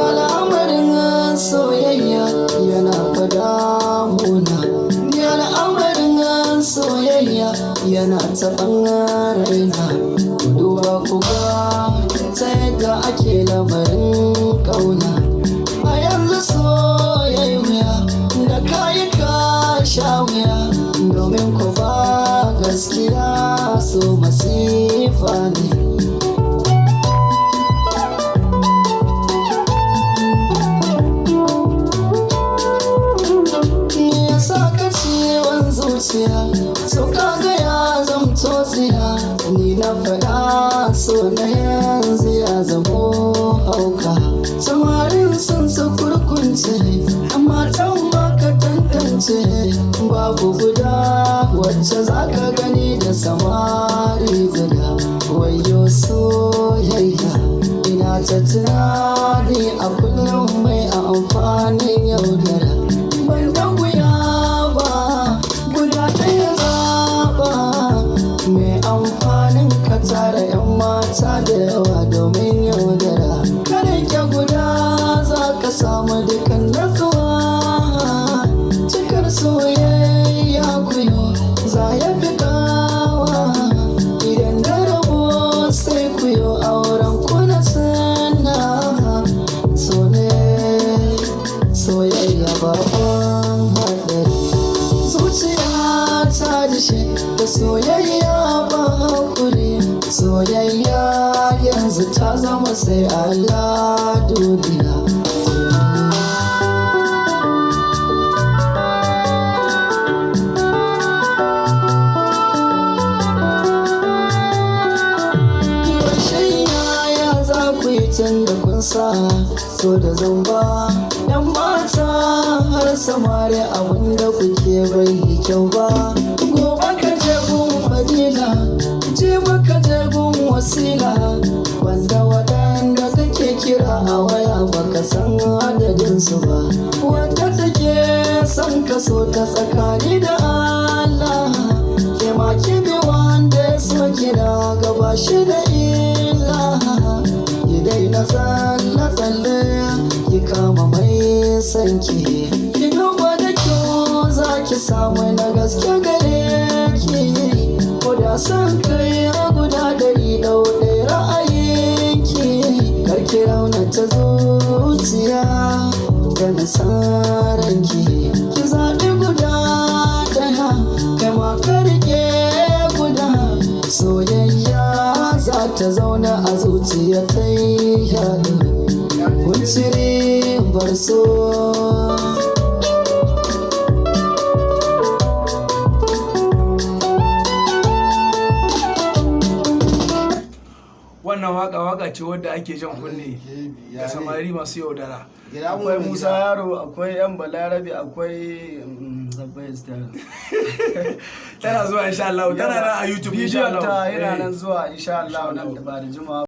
Al'amarin soyayya yana fada muna, al'amarin soyayya yana taɓa raina. Duba ku ga ta yadda ake lamarin ƙauna. A yanzu soyayya da kayi ka sha wuya, domin ku ba gaskiya so masifa ne. So kaga ya zamto tsiya, ni na faɗa so na yanzu ya zamo hauka. Samarin sun su kurkunce, amma can baka tantance. Babu guda wacce zaka gani da samari guda. Wayo soyayya ina ta tunani a kullum mai amfanin yaudara. Ban dan wuya mai amfanin ka tara 'yan mata da yawa domin yaudara. Ka rike guda za ka samu dukan natsuwa. Cikar soyayya kuyo za ya fi kawa. Idan da rabo sai kuyo auren kuna sana. So ne soyayya babban haɗari. Zuciya ta dishe da soyayya ba haƙuri. Soyayya yanzu ta zama sai Allah duniya. Ya za ku yi tun da kun sa so da zamba. 'Yan mata har samari abinda kuke bai yi kyau ba. Gobe ka je gun fadila, je maka je gun wasila. Wanda waɗanda kake kira a waya baka san adadinsu ba. Wanda take son ka so ta tsakani da Allah. Ke ma ki bi wanda ya so kira gaba shi da illa. Ki daina tsalle-tsalle, ki kama mai sanki. Ki duba da kyau za ki samu na gaske gare ki. Ko da san kai a guda dari ɗauɗe ra'ayinki. Kar ki raunata zuciya da nasaranki. Ki zaɓi guda ɗaya, kai ma ka riƙe guda. Soyayya za ta zauna a zuciya ta yi yaɗu. Kun cire bar so. Wannan waka ce wadda ake jan kunne da samari masu yaudara. Akwai Musa Yaro, akwai yan Balarabe, akwai Zabbai Style. Tana zuwa insha Allah, tana nan a YouTube insha Allah. Bidiyon ta yana nan zuwa insha Allah nan da ba da jimawa.